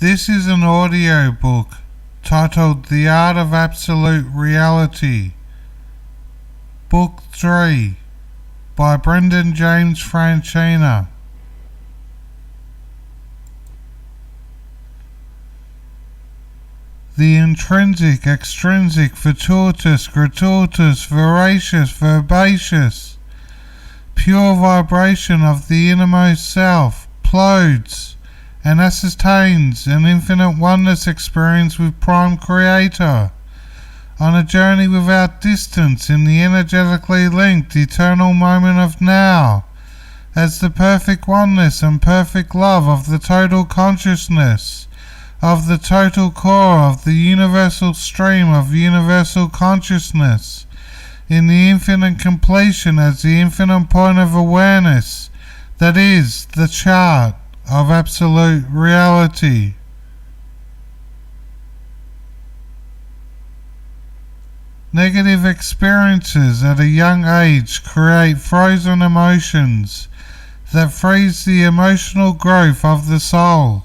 This is an audiobook titled The Art of Absolute Reality, Book 3, by Brendan James Franchina. The intrinsic, extrinsic, fortuitous, gratuitous, veracious, verbaceous, pure vibration of the innermost self plodes and ascertains an infinite oneness experience with Prime Creator, on a journey without distance in the energetically linked eternal moment of now, as the perfect oneness and perfect love of the total consciousness, of the total core of the universal stream of universal consciousness, in the infinite completion as the infinite point of awareness that is the chart of absolute reality. Negative experiences at a young age create frozen emotions that freeze the emotional growth of the soul,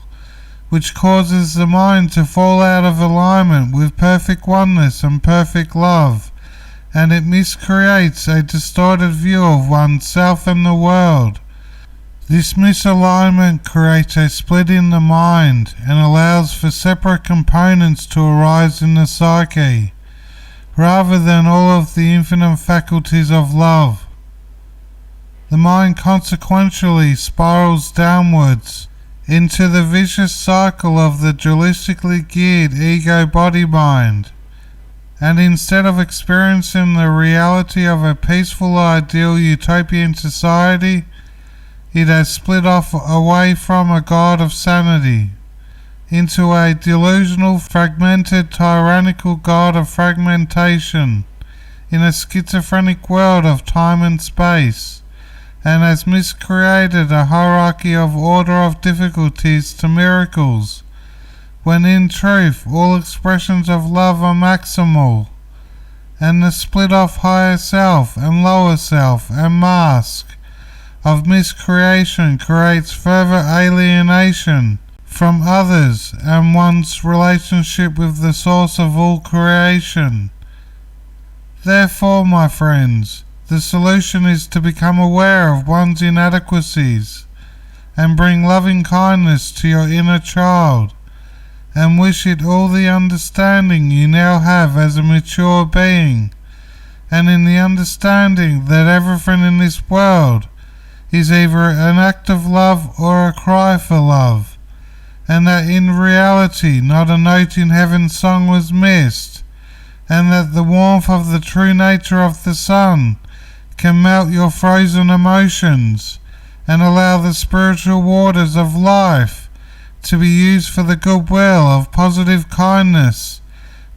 which causes the mind to fall out of alignment with perfect oneness and perfect love, and it miscreates a distorted view of oneself and the world. This misalignment creates a split in the mind and allows for separate components to arise in the psyche, rather than all of the infinite faculties of love. The mind consequentially spirals downwards into the vicious cycle of the dualistically geared ego-body-mind, and instead of experiencing the reality of a peaceful ideal utopian society, it has split off away from a God of sanity into a delusional, fragmented, tyrannical God of fragmentation in a schizophrenic world of time and space, and has miscreated a hierarchy of order of difficulties to miracles, when in truth all expressions of love are maximal, and the split off higher self and lower self and mask of miscreation creates further alienation from others and one's relationship with the source of all creation. Therefore, my friends, the solution is to become aware of one's inadequacies and bring loving kindness to your inner child, and wish it all the understanding you now have as a mature being, and in the understanding that everything in this world is either an act of love or a cry for love, and that in reality not a note in heaven's song was missed, and that the warmth of the true nature of the sun can melt your frozen emotions and allow the spiritual waters of life to be used for the goodwill of positive kindness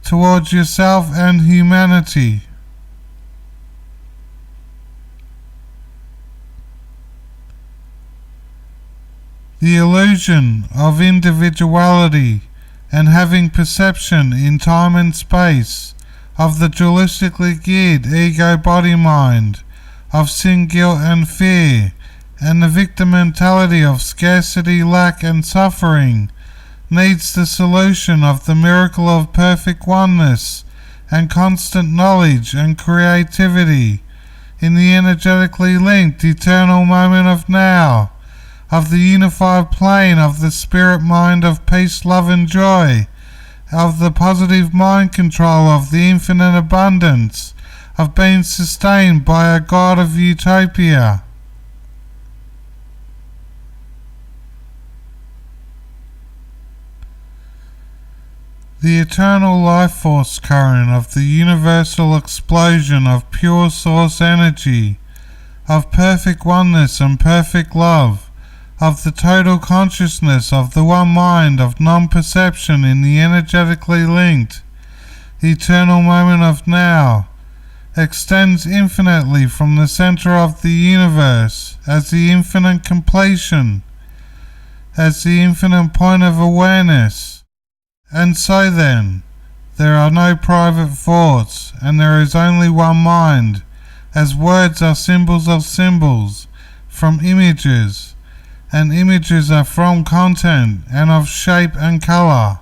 towards yourself and humanity. The illusion of individuality and having perception in time and space of the dualistically geared ego-body-mind, of sin, guilt and fear, and the victim mentality of scarcity, lack and suffering needs the solution of the miracle of perfect oneness and constant knowledge and creativity in the energetically linked eternal moment of now, of the unified plane of the spirit mind of peace, love and joy, of the positive mind control of the infinite abundance, of being sustained by a God of utopia. The eternal life force current of the universal explosion of pure source energy, of perfect oneness and perfect love, of the total consciousness of the one mind of non-perception in the energetically linked eternal moment of now, extends infinitely from the center of the universe as the infinite completion, as the infinite point of awareness. And so then, there are no private thoughts, and there is only one mind, as words are symbols of symbols, from images, and images are from content and of shape and color,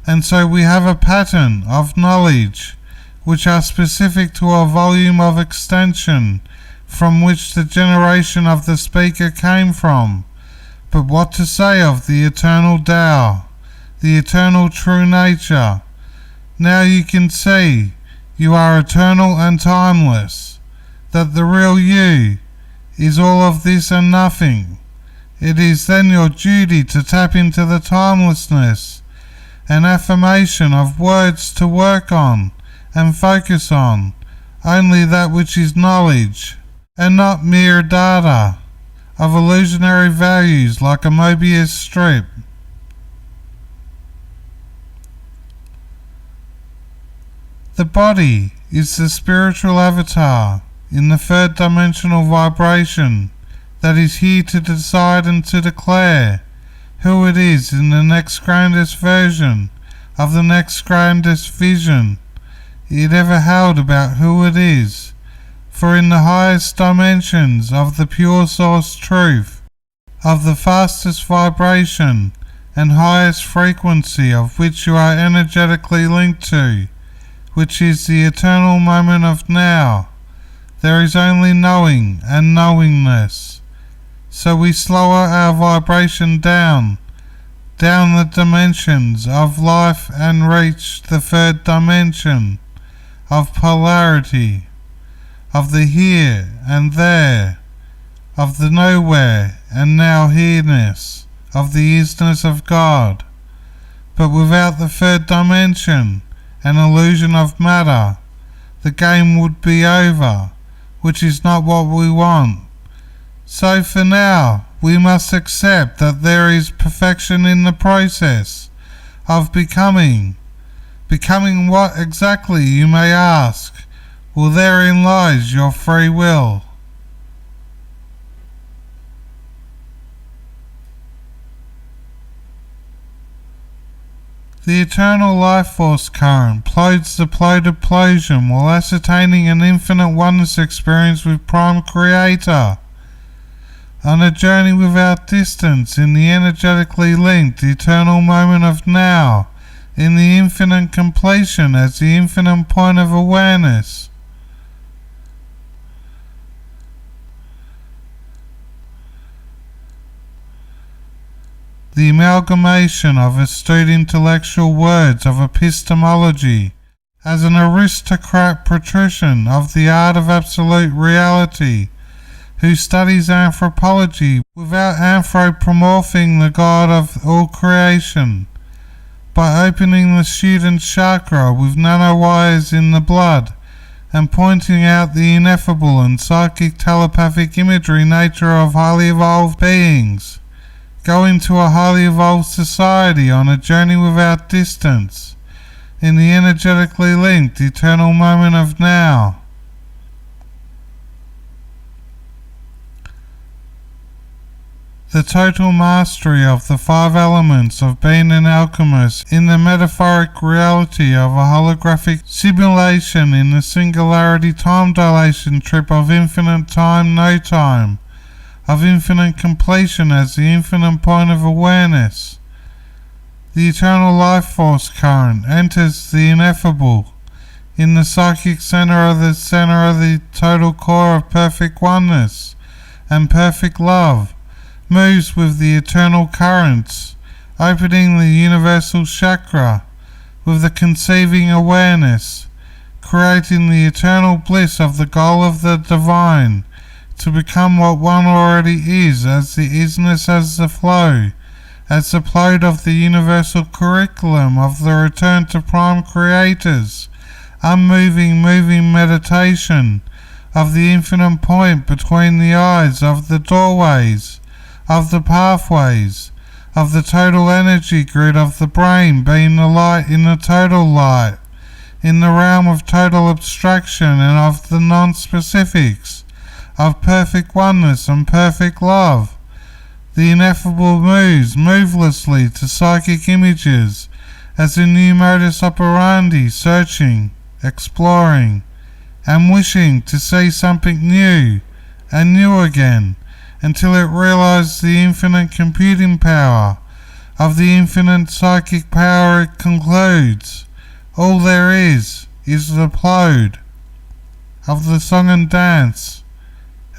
and so we have a pattern of knowledge which are specific to a volume of extension from which the generation of the speaker came from. But what to say of the eternal Tao, the eternal true nature? Now you can see you are eternal and timeless, that the real you is all of this and nothing. It is then your duty to tap into the timelessness and affirmation of words to work on and focus on only that which is knowledge, and not mere data of illusionary values like a Mobius strip. The body is the spiritual avatar in the third dimensional vibration that is here to decide and to declare who it is in the next grandest version of the next grandest vision it ever held about who it is. For in the highest dimensions of the pure source truth, of the fastest vibration and highest frequency of which you are energetically linked to, which is the eternal moment of now, there is only knowing and knowingness. So we lower our vibration down the dimensions of life and reach the third dimension of polarity, of the here and there, of the nowhere and now here-ness, of the isness of God. But without the third dimension, an illusion of matter, the game would be over, which is not what we want. So for now, we must accept that there is perfection in the process of becoming. Becoming what exactly, you may ask? Well, therein lies your free will. The eternal life force current plodes the ploded plosion while ascertaining an infinite oneness experience with Prime Creator. On a journey without distance in the energetically linked eternal moment of now, in the infinite completion as the infinite point of awareness. The amalgamation of astute intellectual words of epistemology as an aristocrat patrician of the art of absolute reality, who studies anthropology without anthropomorphing the God of all creation, by opening the student chakra with nanowires in the blood and pointing out the ineffable and psychic telepathic imagery nature of highly evolved beings. Go into a highly evolved society on a journey without distance, in the energetically linked eternal moment of now. The total mastery of the five elements of being an alchemist in the metaphoric reality of a holographic simulation in the singularity time dilation trip of infinite time, no time, of infinite completion as the infinite point of awareness. The eternal life force current enters the ineffable in the psychic center of the total core of perfect oneness and perfect love, moves with the eternal currents, opening the universal chakra with the conceiving awareness, creating the eternal bliss of the goal of the divine, to become what one already is as the isness, as the flow, as the plode of the universal curriculum of the return to prime creators, unmoving, moving meditation of the infinite point between the eyes of the doorways, of the pathways, of the total energy grid of the brain being the light in the total light, in the realm of total abstraction and of the non-specifics, of perfect oneness and perfect love. The ineffable moves movelessly to psychic images as a new modus operandi, searching, exploring, and wishing to see something new and new again, until it realizes the infinite computing power of the infinite psychic power. It concludes, all there is the plode of the song and dance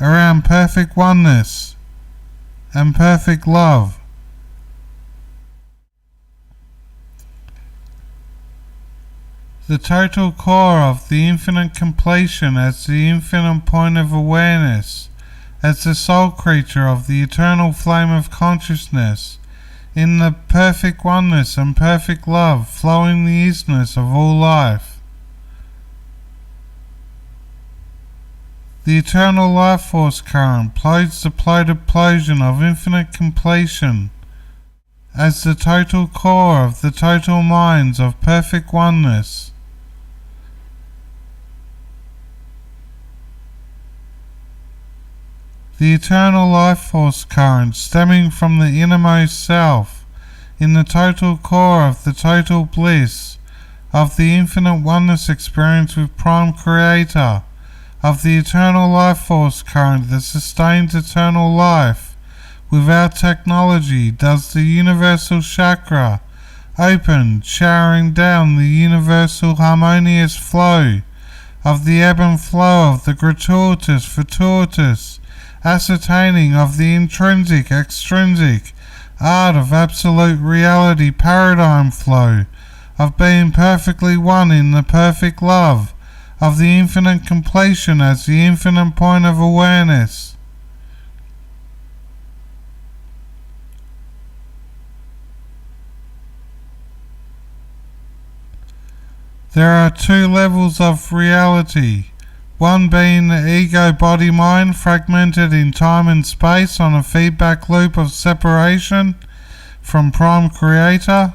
around perfect oneness and perfect love. The total core of the infinite completion as the infinite point of awareness, as the soul creature of the eternal flame of consciousness, in the perfect oneness and perfect love flowing the isness of all life. The eternal life force current plodes the ploded plosion of infinite completion as the total core of the total minds of perfect oneness. The eternal life force current stemming from the innermost self in the total core of the total bliss of the infinite oneness experience with Prime Creator, of the eternal life force current that sustains eternal life without technology, does the universal chakra open, showering down the universal harmonious flow of the ebb and flow of the gratuitous, fortuitous, ascertaining of the intrinsic, extrinsic art of absolute reality paradigm flow, of being perfectly one in the perfect love, of the infinite completion as the infinite point of awareness. There are two levels of reality, one being the ego body mind fragmented in time and space on a feedback loop of separation from Prime Creator,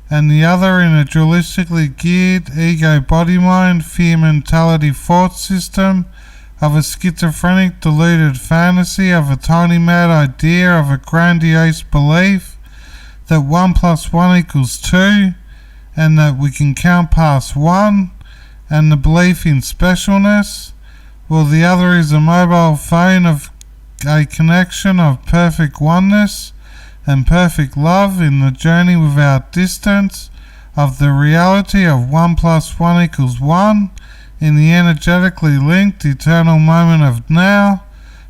and the other in a dualistically geared ego body mind fear mentality thought system of a schizophrenic deluded fantasy of a tiny mad idea of a grandiose belief that 1 + 1 = 2 and that we can count past 1, and the belief in specialness, while the other is a mobile phone of a connection of perfect oneness and perfect love in the journey without distance of the reality of 1 + 1 = 1 in the energetically linked eternal moment of now,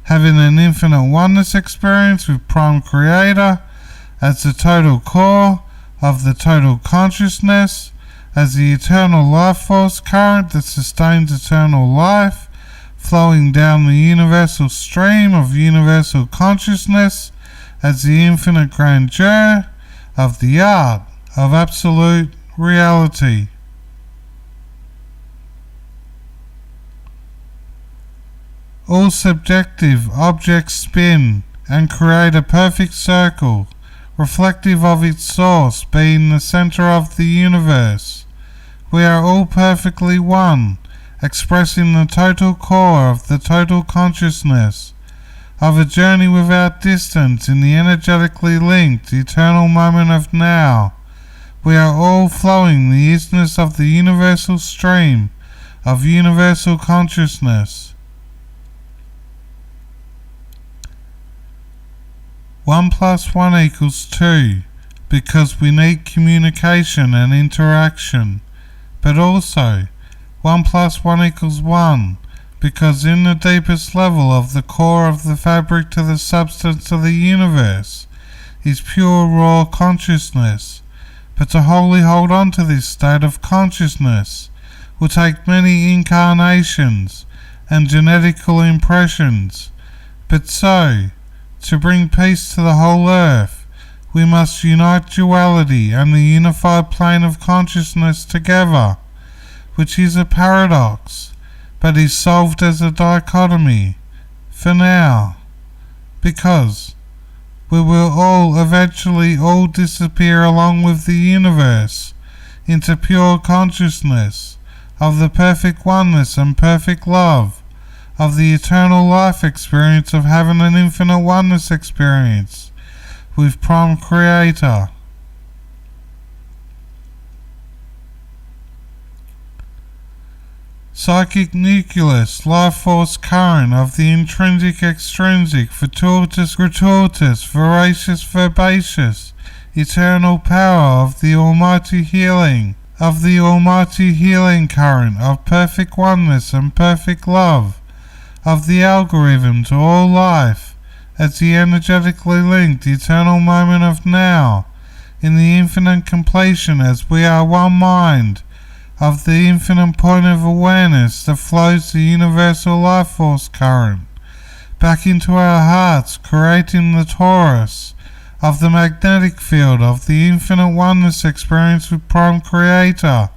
having an infinite oneness experience with Prime Creator as the total core of the total consciousness, as the eternal life force current that sustains eternal life, flowing down the universal stream of universal consciousness, as the infinite grandeur of the art of absolute reality. All subjective objects spin and create a perfect circle, reflective of its source being the center of the universe. We are all perfectly one, expressing the total core of the total consciousness of a journey without distance in the energetically linked eternal moment of now. We are all flowing the isness of the universal stream of universal consciousness. 1 + 1 = 2, because we need communication and interaction, but also 1 + 1 = 1, because in the deepest level of the core of the fabric to the substance of the universe is pure raw consciousness. But to wholly hold on to this state of consciousness will take many incarnations and genetical impressions. But so, to bring peace to the whole earth, we must unite duality and the unified plane of consciousness together, which is a paradox, but is solved as a dichotomy, for now, because we will all eventually all disappear along with the universe into pure consciousness of the perfect oneness and perfect love of the eternal life experience of having an infinite oneness experience with Prime Creator. psychic nucleus, life force current of the intrinsic extrinsic, fortuitous gratuitous, veracious verbaceous, eternal power of the almighty healing current of perfect oneness and perfect love, of the algorithm to all life, as the energetically linked eternal moment of now, in the infinite completion as we are one mind, of the infinite point of awareness that flows the universal life force current back into our hearts, creating the torus of the magnetic field of the infinite oneness experience with Prime Creator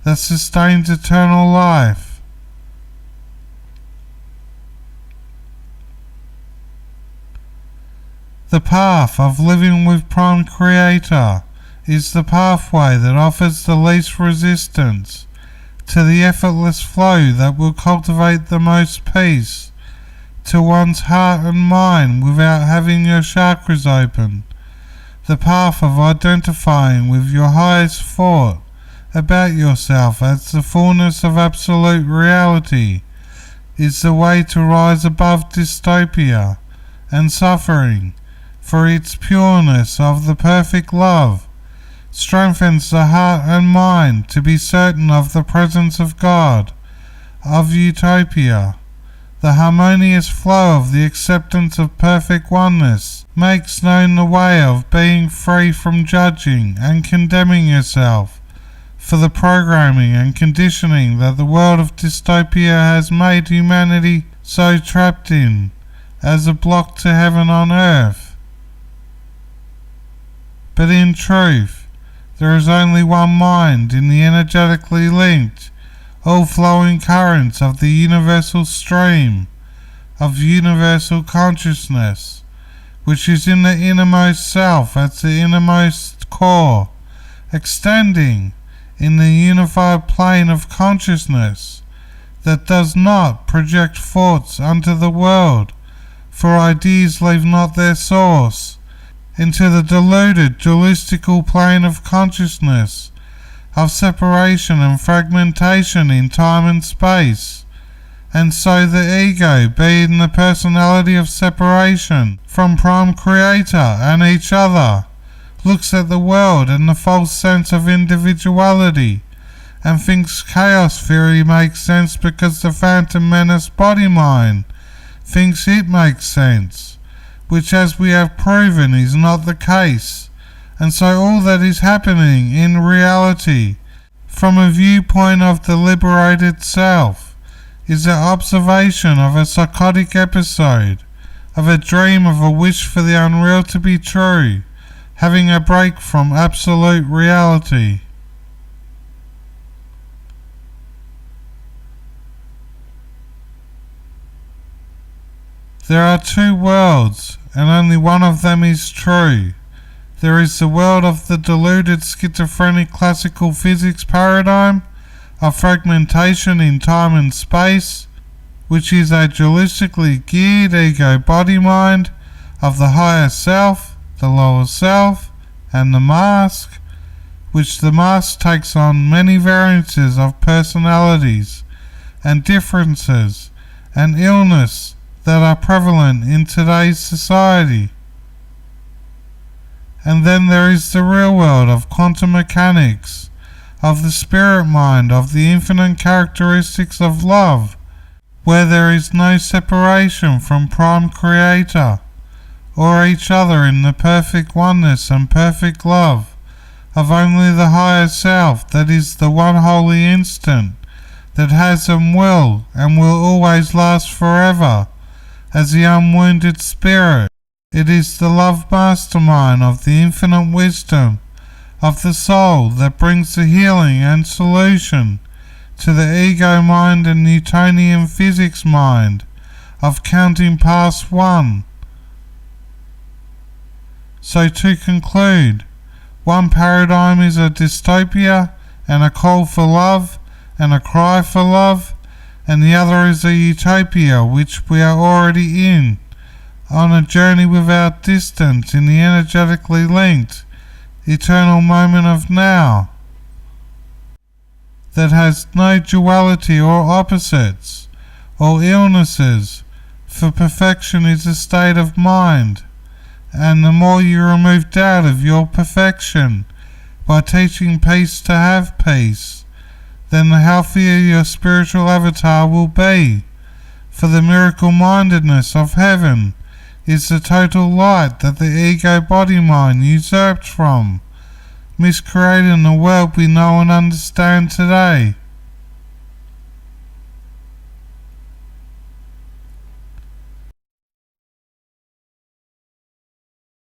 that sustains eternal life. The path of living with Prime Creator is the pathway that offers the least resistance to the effortless flow that will cultivate the most peace to one's heart and mind without having your chakras open. The path of identifying with your highest thought about yourself as the fullness of absolute reality is the way to rise above dystopia and suffering, for its pureness of the perfect love strengthens the heart and mind to be certain of the presence of God, of utopia. The harmonious flow of the acceptance of perfect oneness makes known the way of being free from judging and condemning yourself for the programming and conditioning that the world of dystopia has made humanity so trapped in, as a block to heaven on earth. But in truth, there is only one mind in the energetically linked, all-flowing currents of the universal stream of universal consciousness, which is in the innermost self at the innermost core, extending in the unified plane of consciousness that does not project thoughts unto the world, for ideas leave not their source, into the deluded dualistical plane of consciousness, of separation and fragmentation in time and space, and so the ego, being the personality of separation from Prime Creator and each other, looks at the world in the false sense of individuality, and thinks chaos theory makes sense because the phantom menace body-mind thinks it makes sense, which, as we have proven, is not the case. And so all that is happening in reality, from a viewpoint of the liberated self, is the observation of a psychotic episode, of a dream, of a wish for the unreal to be true, having a break from absolute reality. There are two worlds, and only one of them is true. There is the world of the deluded schizophrenic classical physics paradigm of fragmentation in time and space, which is a dualistically geared ego body-mind of the higher self, the lower self, and the mask, which the mask takes on many variances of personalities and differences and illness that are prevalent in today's society. And then there is the real world of quantum mechanics, of the spirit mind, of the infinite characteristics of love, where there is no separation from Prime Creator or each other in the perfect oneness and perfect love of only the higher self that is the one holy instant that has and will always last forever as the unwounded spirit. It is the love mastermind of the infinite wisdom of the soul that brings the healing and solution to the ego mind and Newtonian physics mind of counting past one. So to conclude, one paradigm is a dystopia and a call for love and a cry for love, and the other is a utopia which we are already in, on a journey without distance in the energetically linked eternal moment of now. that has no duality or opposites or illnesses, for perfection is a state of mind, and the more you remove doubt of your perfection by teaching peace to have peace, then the healthier your spiritual avatar will be, for the miracle-mindedness of heaven is the total light that the ego body mind usurped from, miscreating the world we know and understand today.